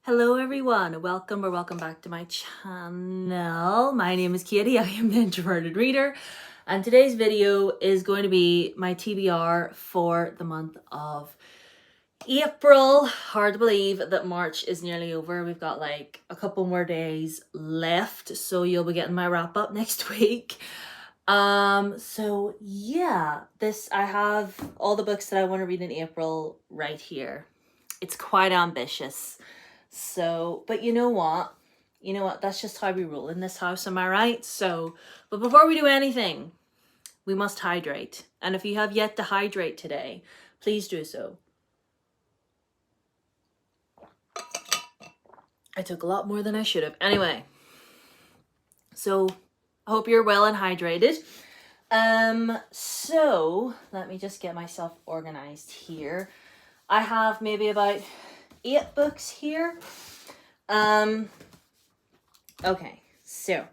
Hello everyone, welcome back to my channel. My name is Katie, I am the Introverted Reader, and today's video is going to be my TBR for the month of April. Hard to believe that March is nearly over. We've got like a couple more days left, so you'll be getting my wrap up next week. So yeah, I have all the books that I want to read in April right here. It's quite ambitious. So, but you know what? That's just how we roll in this house, am I right? So, but before we do anything, we must hydrate. And if you have yet to hydrate today, please do so. I took a lot more than I should have. Anyway, so I hope you're well and hydrated. So let me just get myself organized here. I have maybe about 8 books here. Okay, so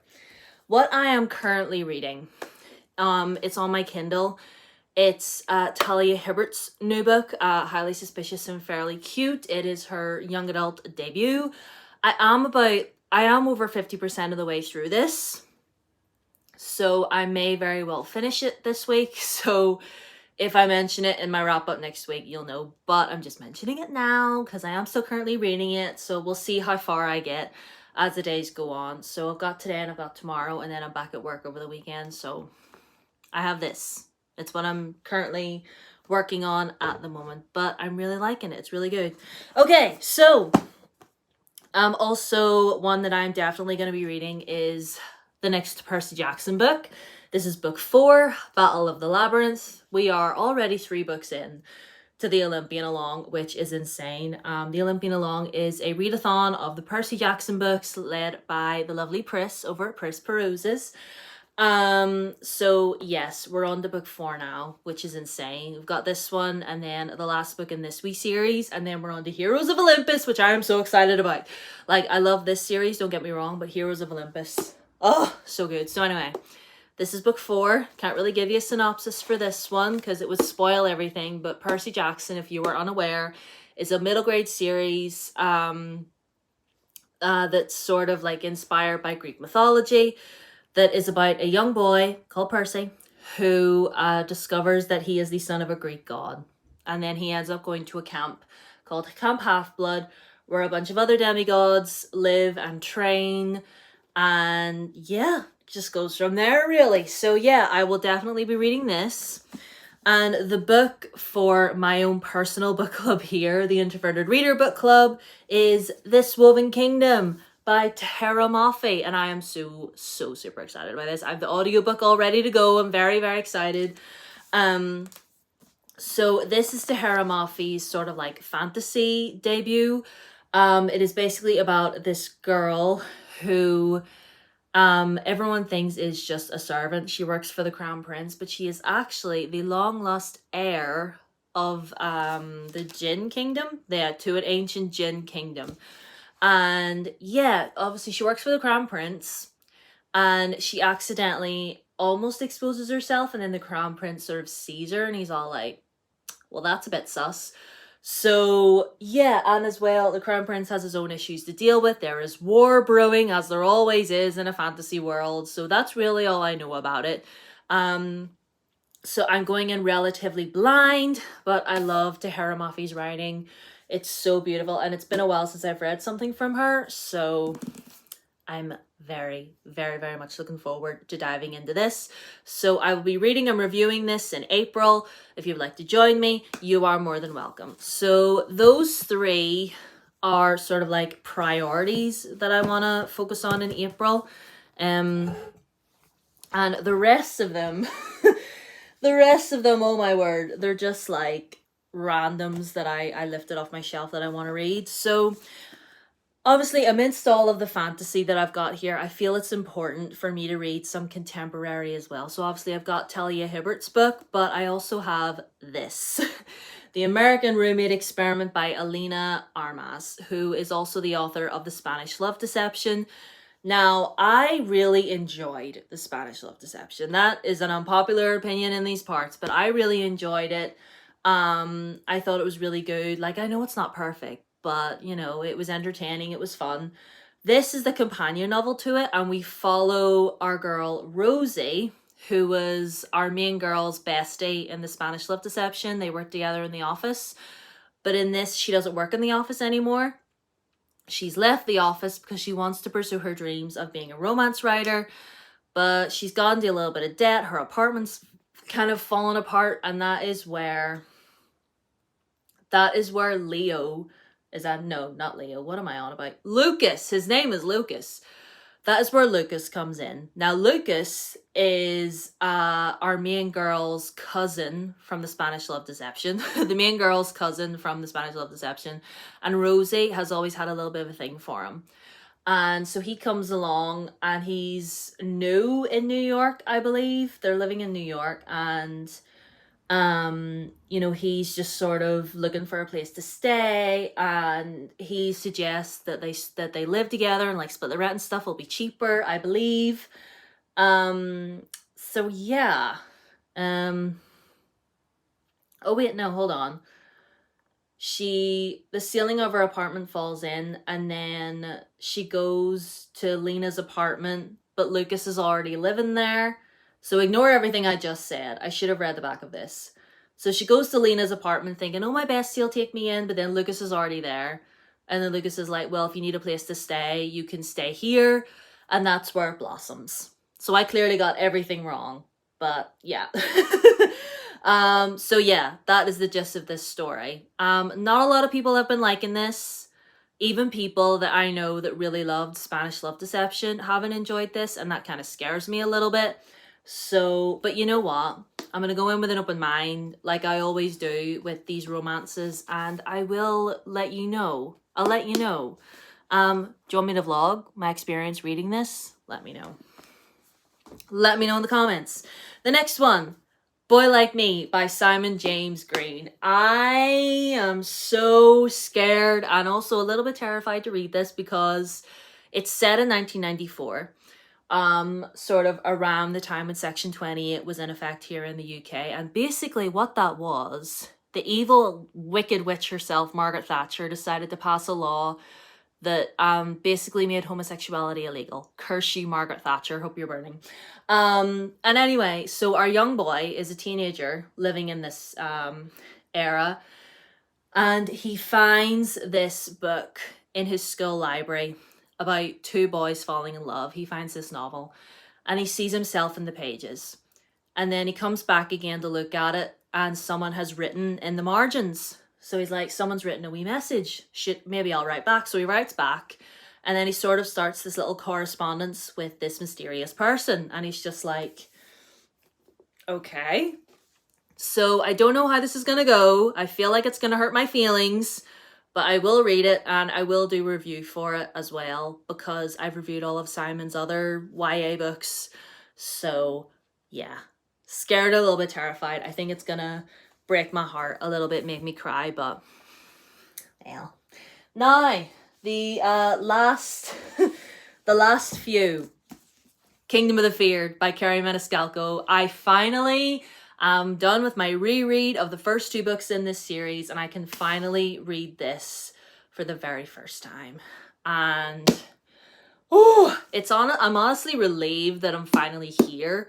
what I am currently reading, it's on my Kindle. It's Talia Hibbert's new book, Highly Suspicious and Fairly Cute. It is her young adult debut. I am over 50% of the way through this, so I may very well finish it this week. So if I mention it in my wrap up next week, you'll know, but I'm just mentioning it now because I am still currently reading it. So we'll see how far I get as the days go on. So I've got today and I've got tomorrow, and then I'm back at work over the weekend. So I have this. It's what I'm currently working on at the moment, but I'm really liking it. It's really good. Okay, so also one that I'm definitely going to be reading is the next Percy Jackson book. This is book 4, Battle of the Labyrinth. We are already 3 books in to the Olympian Along, which is insane. The Olympian Along is a readathon of the Percy Jackson books led by the lovely Pris over at Pris Peruses. So yes, we're on to book 4 now, which is insane. We've got this one and then the last book in this wee series, and then we're on to Heroes of Olympus, which I am so excited about. Like, I love this series, don't get me wrong, but Heroes of Olympus, oh, so good. So anyway, this is book 4. Can't really give you a synopsis for this one because it would spoil everything, but Percy Jackson, if you were unaware, is a middle grade series that's sort of like inspired by Greek mythology, that is about a young boy called Percy who discovers that he is the son of a Greek god. And then he ends up going to a camp called Camp Half-Blood, where a bunch of other demigods live and train. And yeah, just goes from there really. So yeah, I will definitely be reading this. And the book for my own personal book club here, the Introverted Reader Book Club, is This Woven Kingdom by Mafi, and I am so super excited about this. I have the audiobook all ready to go. I'm very excited. So this is Mafi's sort of like fantasy debut. It is basically about this girl who everyone thinks is just a servant. She works for the Crown Prince, but she is actually the long lost heir of the Jinn Kingdom, to an ancient Jinn Kingdom. And yeah, obviously she works for the Crown Prince, and she accidentally almost exposes herself, and then the Crown Prince sort of sees her and he's all like, well, that's a bit sus. So yeah, and as well, the Crown Prince has his own issues to deal with. There is war brewing, as there always is in a fantasy world. So that's really all I know about it. So I'm going in relatively blind, but I love Tahira Mafi's writing. It's so beautiful, and it's been a while since I've read something from her, so I'm very much looking forward to diving into this. So I will be reading and reviewing this in April. If you'd like to join me, you are more than welcome. So those 3 are sort of like priorities that I want to focus on in April. And the rest of them, oh my word, they're just like randoms that I lifted off my shelf that I want to read. So obviously, amidst all of the fantasy that I've got here, I feel it's important for me to read some contemporary as well. So obviously I've got Talia Hibbert's book, but I also have this, The American Roommate Experiment by Alina Armas, who is also the author of The Spanish Love Deception. Now, I really enjoyed The Spanish Love Deception. That is an unpopular opinion in these parts, but I really enjoyed it. I thought it was really good. Like, I know it's not perfect, but you know, it was entertaining, it was fun. This is the companion novel to it, and we follow our girl Rosie, who was our main girl's bestie in the Spanish Love Deception. They worked together in the office, but in this, she doesn't work in the office anymore. She's left the office because she wants to pursue her dreams of being a romance writer, but she's gotten into a little bit of debt. Her apartment's kind of fallen apart, and that is where Leo is that. No, not Leo. What am I on about? Lucas. His name is Lucas. That is where Lucas comes in. Now, Lucas is our main girl's cousin from the Spanish Love Deception. The main girl's cousin from the Spanish Love Deception. And Rosie has always had a little bit of a thing for him. And so he comes along, and he's new in New York, I believe. They're living in New York, and you know, he's just sort of looking for a place to stay, and he suggests that they live together and like split the rent and stuff will be cheaper, I believe. So yeah. Oh wait, no, hold on. The ceiling of her apartment falls in, and then she goes to Lena's apartment, but Lucas is already living there. So ignore everything I just said. I should have read the back of this. So she goes to Lena's apartment thinking, oh, my bestie will take me in, but then Lucas is already there. And then Lucas is like, well, if you need a place to stay, you can stay here. And that's where it blossoms. So I clearly got everything wrong, but yeah. So yeah, that is the gist of this story. Not a lot of people have been liking this. Even people that I know that really loved Spanish Love Deception haven't enjoyed this, and that kind of scares me a little bit. So, but you know what? I'm going to go in with an open mind, like I always do with these romances, and I will let you know. I'll let you know. Do you want me to vlog my experience reading this? Let me know. Let me know in the comments. The next one, Boy Like Me by Simon James Green. I am so scared and also a little bit terrified to read this because it's set in 1994. Sort of around the time when Section 28 was in effect here in the UK. And basically what that was, the evil, wicked witch herself, Margaret Thatcher, decided to pass a law that basically made homosexuality illegal. Curse you, Margaret Thatcher. Hope you're burning. And anyway, so our young boy is a teenager living in this era, and he finds this book in his school library about two boys falling in love. He finds this novel and he sees himself in the pages. And then he comes back again to look at it, and someone has written in the margins. So he's like, someone's written a wee message. Shit, maybe I'll write back. So he writes back, and then he sort of starts this little correspondence with this mysterious person. And he's just like, okay. So I don't know how this is going to go. I feel like it's going to hurt my feelings. But I will read it, and I will do a review for it as well, because I've reviewed all of Simon's other YA books. So yeah, scared, a little bit terrified. I think it's gonna break my heart a little bit, make me cry, but well. Now, the last few, Kingdom of the Feared by Kerry Maniscalco. I finally I'm done with my reread of the first two books in this series, and I can finally read this for the very first time. And I'm honestly relieved that I'm finally here,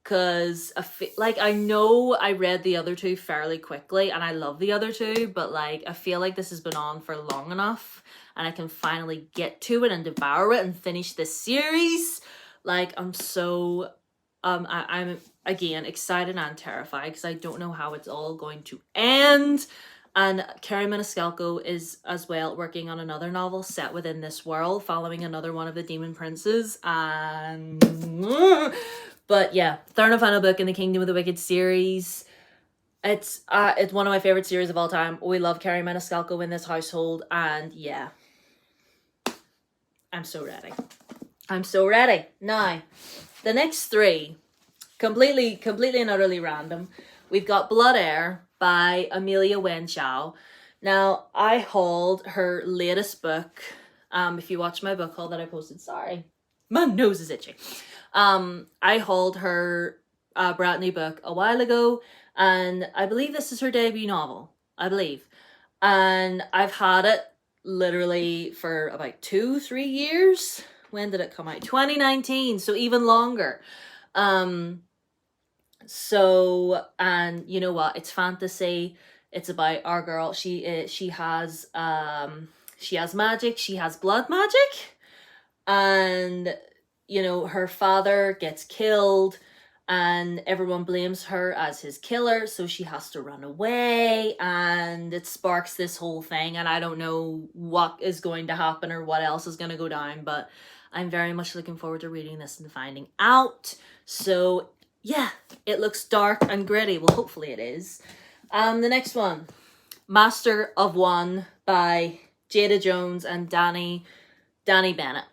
because like I know I read the other two fairly quickly, and I love the other two, but like I feel like this has been on for long enough, and I can finally get to it and devour it and finish this series. Like I'm so I'm again excited and terrified because I don't know how it's all going to end. And Kerry Maniscalco is as well working on another novel set within this world, following another one of the demon princes. And but yeah, third and final book in the Kingdom of the Wicked series. It's one of my favorite series of all time. We love Kerry Maniscalco in this household, and yeah, I'm so ready. I'm so ready. Now, the next three, completely and utterly random. We've got Blood Air by Amelia Wen Chow. Now, I hauled her latest book. If you watch my book haul that I posted, sorry, my nose is itchy. I hauled her brand new book a while ago, and I believe this is her debut novel. I believe. And I've had it literally for about 2-3 years. When did it come out? 2019, so even longer. So, and you know what, it's fantasy. It's about our girl. She has magic. She has blood magic, and you know, her father gets killed and everyone blames her as his killer, so she has to run away, and it sparks this whole thing, and I don't know what is going to happen or what else is going to go down, but I'm very much looking forward to reading this and finding out. So yeah, it looks dark and gritty. Well, hopefully it is. The next one, Master of One by Jada Jones and Danny Bennett.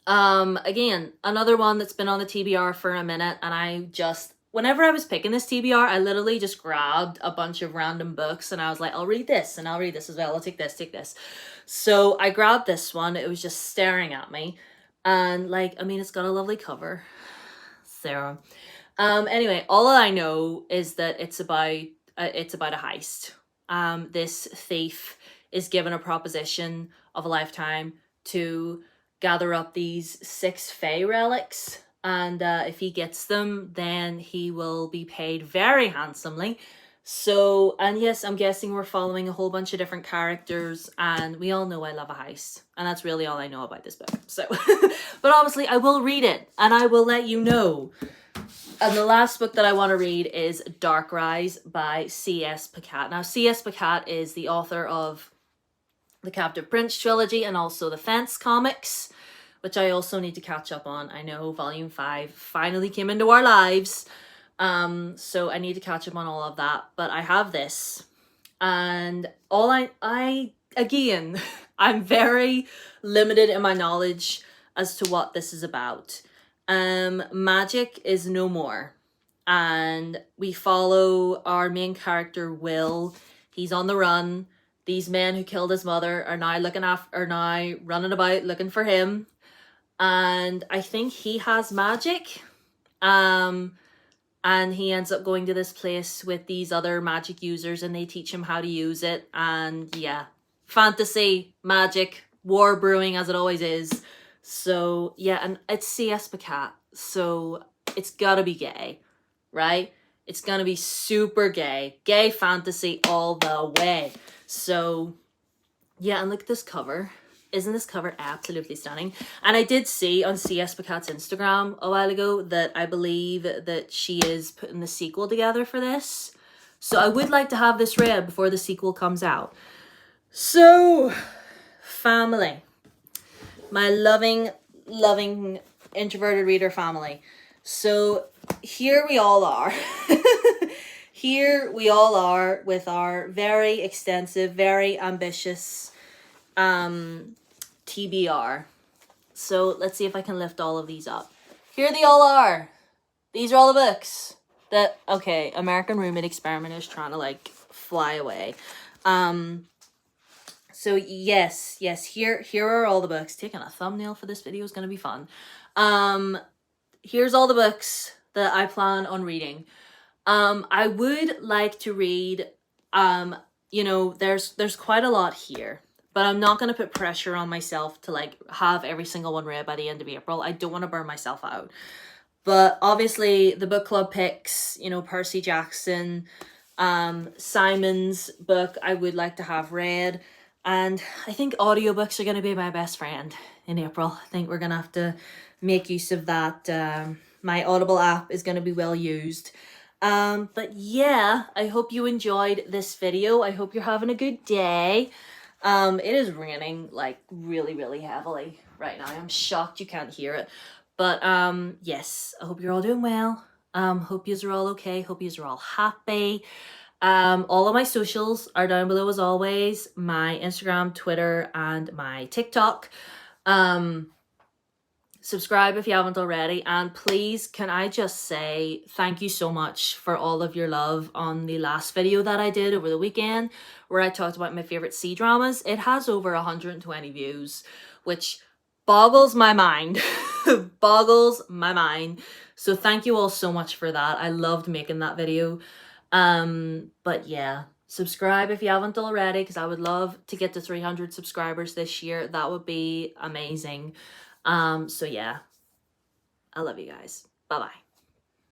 Again, another one that's been on the TBR for a minute, and whenever I was picking this TBR, I literally just grabbed a bunch of random books and I was like, I'll read this and I'll read this as well. I'll take this. So I grabbed this one. It was just staring at me, and like, I mean, it's got a lovely cover. Sarah. Anyway, all I know is that it's about a heist. This thief is given a proposition of a lifetime to gather up these 6 Fae relics, and if he gets them, then he will be paid very handsomely. So, and yes, I'm guessing we're following a whole bunch of different characters, and we all know I love a heist, and that's really all I know about this book. So, but obviously I will read it, and I will let you know. And the last book that I want to read is Dark Rise by C.S. Pacat. Now, C.S. Pacat is the author of the Captive Prince trilogy and also the Fence comics, which I also need to catch up on. I know Volume 5 finally came into our lives, so I need to catch up on all of that. But I have this, and all I again, I'm very limited in my knowledge as to what this is about. Magic is no more, and we follow our main character Will. He's on the run. These men who killed his mother are now running about looking for him, and I think he has magic. And he ends up going to this place with these other magic users, and they teach him how to use it. And yeah, fantasy, magic, war brewing as it always is. So yeah, and it's C.S. Pacat, so it's gotta be gay, right? It's gonna be super gay fantasy all the way. So yeah, and look at this cover. Isn't this cover absolutely stunning? And I did see on C.S. Pacat's Instagram a while ago that I believe that she is putting the sequel together for this. So I would like to have this read before the sequel comes out. So, family. My loving introverted reader family. So here we all are. Here we all are with our very extensive, very ambitious TBR. So let's see if I can lift all of these up. Here they all are. These are all the books that, okay, American Roommate Experiment is trying to like fly away. So yes, here are all the books. Taking a thumbnail for this video is going to be fun. Here's all the books that I plan on reading. I would like to read, you know, there's quite a lot here, but I'm not going to put pressure on myself to like have every single one read by the end of April. I don't want to burn myself out. But obviously the book club picks, you know, Percy Jackson, Simon's book I would like to have read. And I think audiobooks are going to be my best friend in April. I think we're going to have to make use of that. My Audible app is going to be well used. But yeah, I hope you enjoyed this video. I hope you're having a good day. It is raining like really, really heavily right now. I'm shocked you can't hear it. But yes, I hope you're all doing well. Hope yous are all okay. Hope yous are all happy. All of my socials are down below as always. My Instagram, Twitter, and my TikTok. Subscribe if you haven't already, and please can I just say thank you so much for all of your love on the last video that I did over the weekend where I talked about my favorite C-dramas. It has over 120 views, which boggles my mind. Boggles my mind. So thank you all so much for that. I loved making that video. But yeah, Subscribe if you haven't already, because I would love to get to 300 subscribers this year. That would be amazing. So yeah, I love you guys. Bye bye.